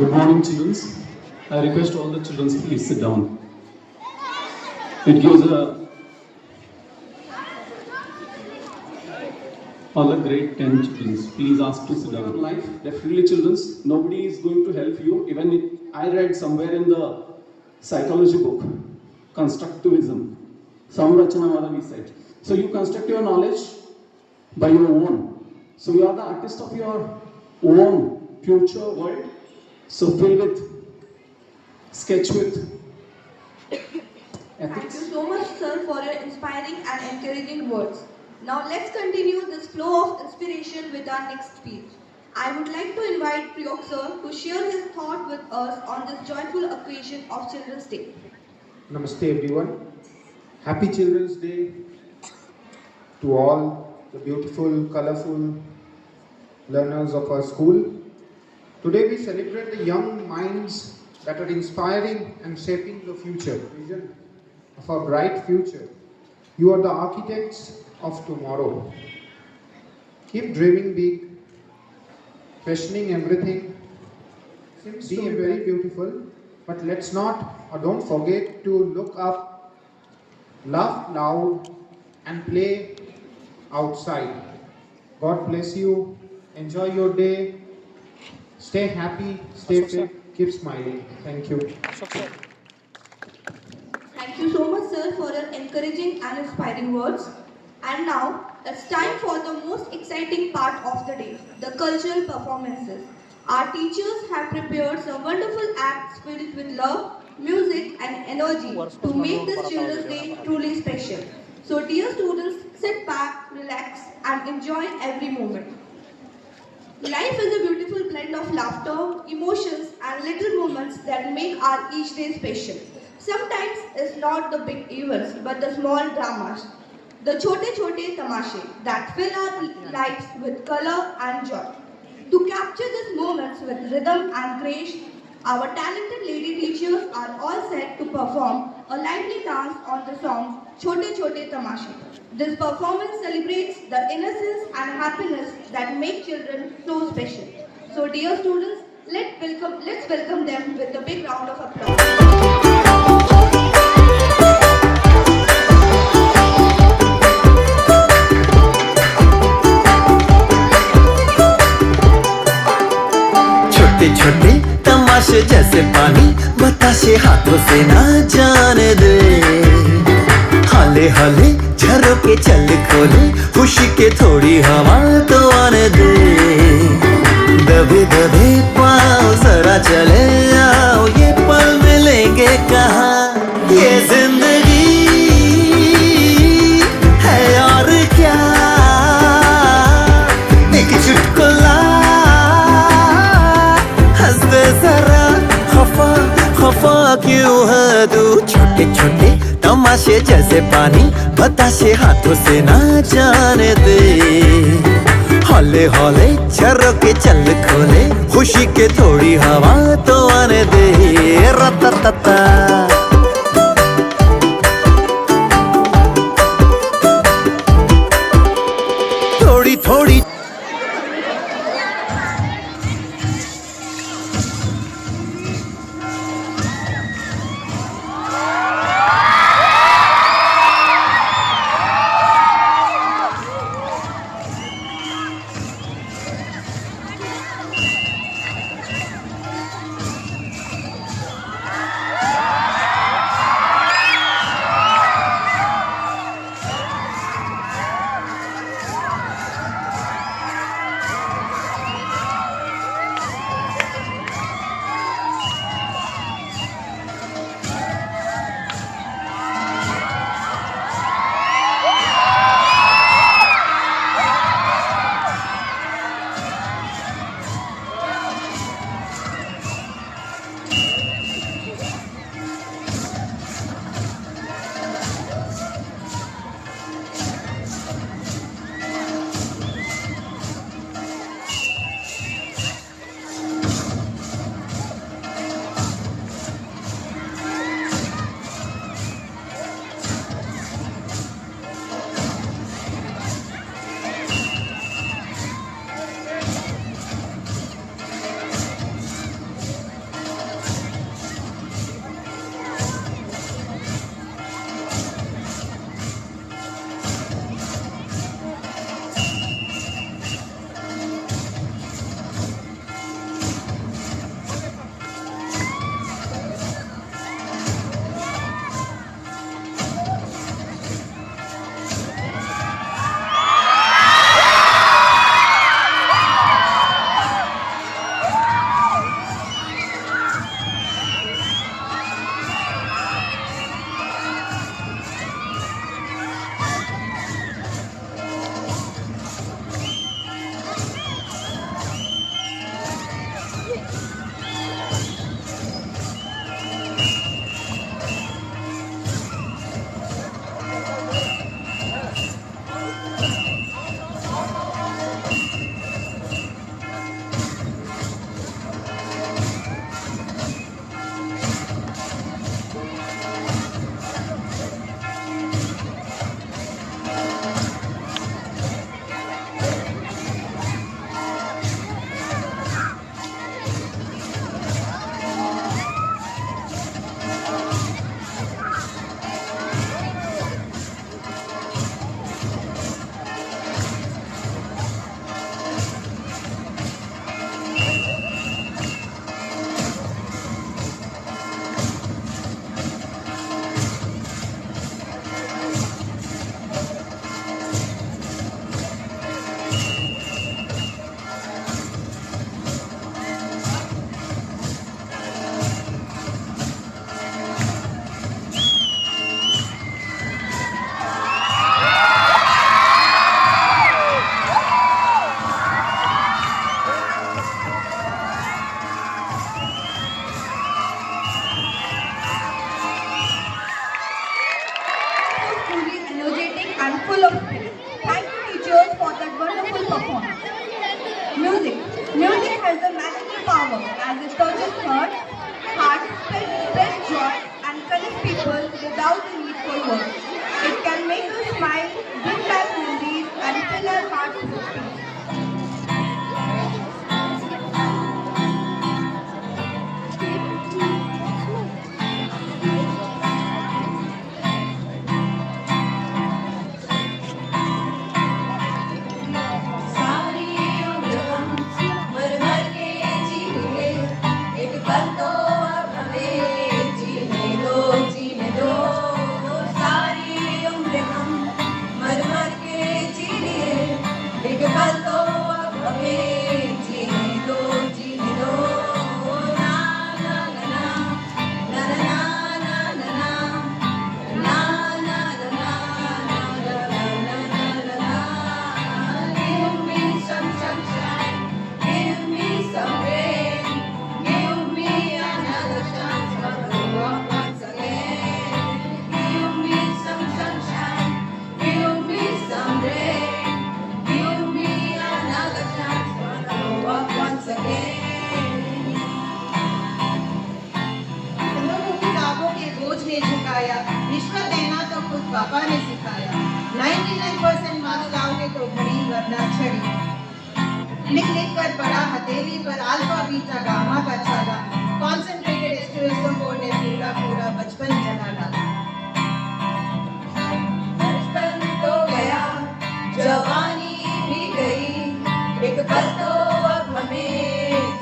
Good morning, children. I request all the children please sit down. It gives all the grade 10 children. Please ask to sit down. Life, definitely, children. Nobody is going to help you. Even if I read somewhere in the psychology book, constructivism, Samrachanavada said. So you construct your knowledge by your own. So you are the artist of your own future world. So fill with, sketch with ethics. Thank you so much, sir, for your inspiring and encouraging words. Now let's continue this flow of inspiration with our next speech. I would like to invite Priyok sir to share his thought with us on this joyful occasion of Children's Day. Namaste everyone. Happy Children's Day to all the beautiful, colorful learners of our school. Today we celebrate the young minds that are inspiring and shaping the future, vision of a bright future. You are the architects of tomorrow. Keep dreaming big, questioning everything. Seems to be very beautiful, but let's not or don't forget to look up, laugh loud, and play outside. God bless you. Enjoy your day. Stay happy, stay fit, keep smiling. Thank you. Thank you so much, sir, for your encouraging and inspiring words. And now, it's time for the most exciting part of the day, the cultural performances. Our teachers have prepared some wonderful acts filled with love, music and energy to make this Children's Day truly special. So dear students, sit back, relax and enjoy every moment. Life is a beautiful blend of laughter, emotions and little moments that make our each day special. Sometimes it's not the big events but the small dramas, the chote tamashe that fill our lives with color and joy. To capture these moments with rhythm and grace, our talented lady teachers are all set to perform a lively dance on the song Chote Tamashe. This performance celebrates the innocence and happiness that make children so special. So dear students, let's welcome them with a big round of applause. छोटे छोटे तमाशे जैसे पानी बताशे हाथों से ना जाने दे हाले हाले झरोके चल खोले खुशी के थोड़ी हवा तो आने दे दबे दबे पाँव जरा चले आओ ये पल मिलेंगे कहाँ ये जिंदगी है और क्या एक चुटकुला हंसदे जरा खफा क्यों है तू छोटे छोटे तमाशे जैसे पानी बताशे हाथों से ना जाने दे हौले हौले झरोके चल खोले खुशी के थोड़ी हवा तो आने दे रता थोड़ी थोड़ी सिखाया, रिश्वत देना तो खुद पापा ने सिखाया। 99% मार्क्स लाओगे तो घड़ी वरना छड़ी। लिख लिख कर पढ़ा हथेली पर अल्फा बीटा गामा का छाला। कॉन्सेंट्रेटेड एस्प्रेसो बोर्ड ने पूरा पूरा बचपन जला डाला। बचपन तो गया, जवानी भी गई, एक पल तो अब हमें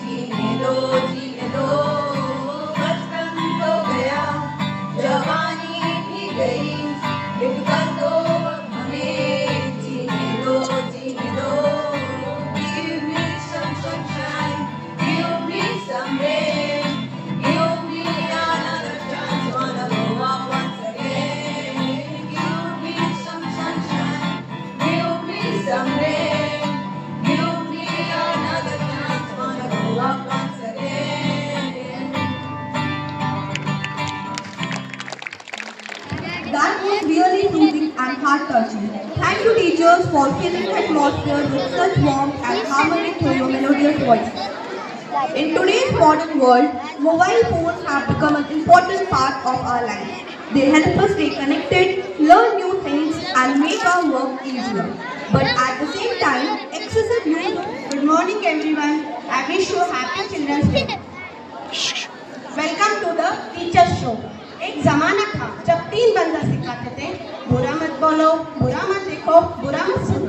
जीने दो, जीने दो। बचपन तो गया, जवानी भी गई, एक पल तो अब हमें जीने दो, जीने दो। Give me some sunshine, give me some rain, give me another chance, wanna go up once again. Give me some sunshine, give me some rain, give me another chance, wanna go up once again. That was really soothing and heart-touching. Thank you, teachers, for filling the atmosphere with such warmth and harmony through your melodious voice. In today's modern world, mobile phones have become an important part of our lives. They help us stay connected, learn new things, and make our work easier. But at the same time, excessive use. Good morning everyone. I wish you happy Children's Day. Welcome to the Teachers Show. एक जमाना था जब 3 बंदर सिखाते थे, बुरा मत बोलो, बुरा मत देखो, बुरा मत सुनो।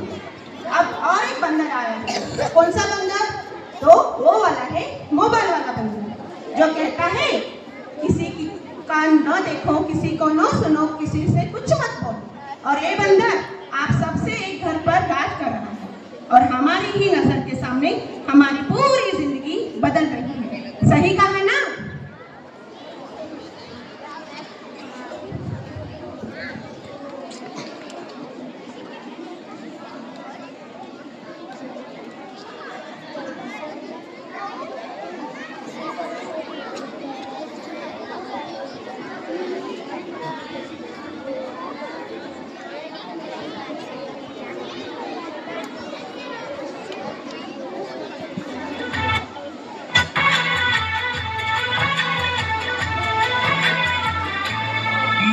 अब और एक बंदर आया है। कौन सा बंदर? तो वो वाला है मोबाइल वाला बंदर, जो कहता है किसी की कान न देखो, किसी को न सुनो, किसी से कुछ मत बोलो। और ये बंदर आप सबसे एक घर पर राज कर रहा है और हमारी ही नजर के सामने हमारी पूरी जिंदगी बदल रही है। सही कहा ना?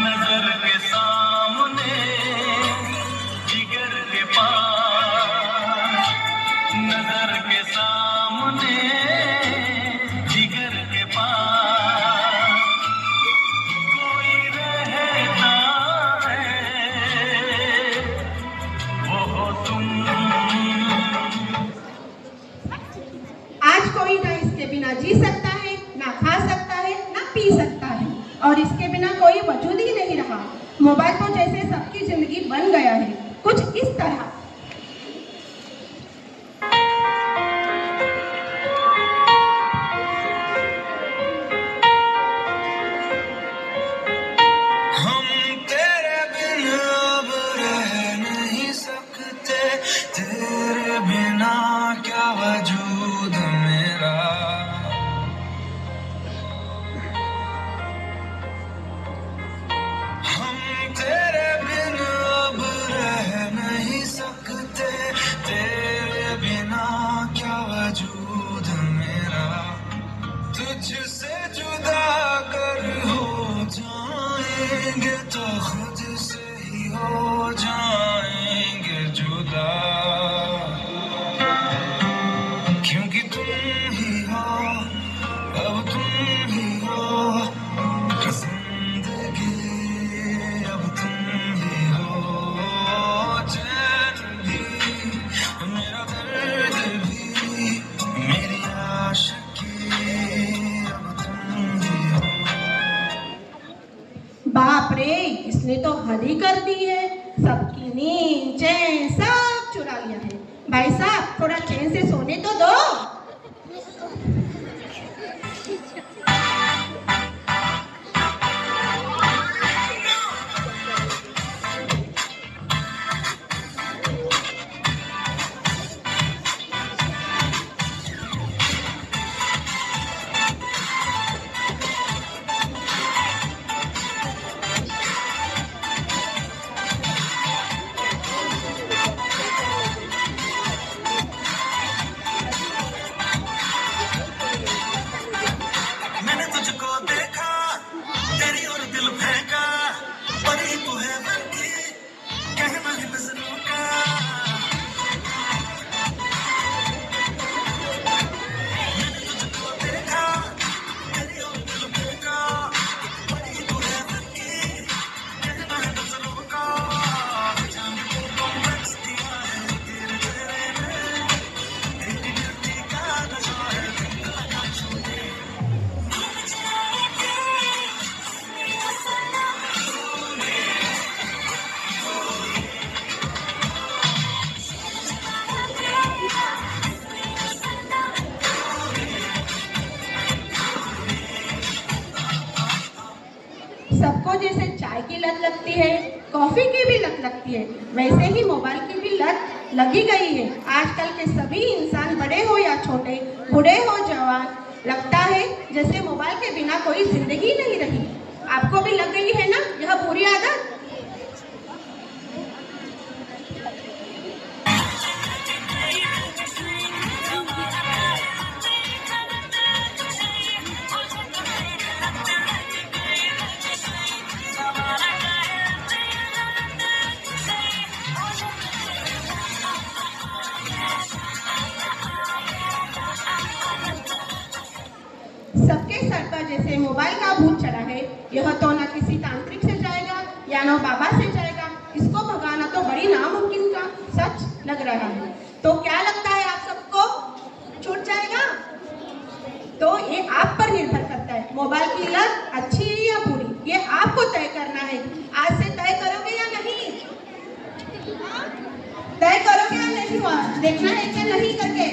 नजर के सामने जिगर के पास, नजर के सामने जिगर के पास कोई रहता है, वो हो तुम। आज कोई ना इसके बिना जी सकता है, ना खा सकता है, ना पी सकता है, और इसके बिना कोई वजूद ही नहीं रहा। मोबाइल तो जैसे सबकी जिंदगी बन गया है, कुछ इस तरह। हम तेरे बिन अब रह नहीं सकते, तेरे बिना क्या वजूद मेरा। हम तेरे बिन अब रह नहीं सकते, तेरे बिना क्या वजूद मेरा। तुझसे जुदा कर हो जाएंगे तो खुद से ही हो जाएंगे जुदा, क्योंकि तुम ही हो, अब तुम ही हो जिंदगी, अब तुम ही हो चैन भी, मेरा दर्द भी, मेरी आशिकी, अब तुम ही हो। बाप रे, इसने तो हद ही कर दी है। सबकी नींद चैन सब चुरा लिया है। भाई साहब, थोड़ा चैन से सोने तो दो। सबको जैसे चाय की लत लगती है, कॉफी की भी लत लगती है, वैसे ही मोबाइल की भी लत लगी गई है। आजकल के सभी इंसान, बड़े हो या छोटे, बूढ़े हो जवान, लगता है जैसे मोबाइल के बिना कोई जिंदगी नहीं रही। आपको भी लग गई है ना यह बुरी आदत? सबके सर पर जैसे मोबाइल का भूत चढ़ा है। यह तो ना किसी तांत्रिक से जाएगा या ना बाबा से जाएगा, इसको भगाना तो बड़ी नामुमकिन का सच लग रहा है। तो क्या लगता है आप सबको, छूट जाएगा? तो ये आप पर निर्भर करता है, मोबाइल की लत अच्छी या बुरी, ये आपको तय करना है। आज से तय करोगे या नहीं? तय करोगे या नहीं? देखना है कि नहीं करके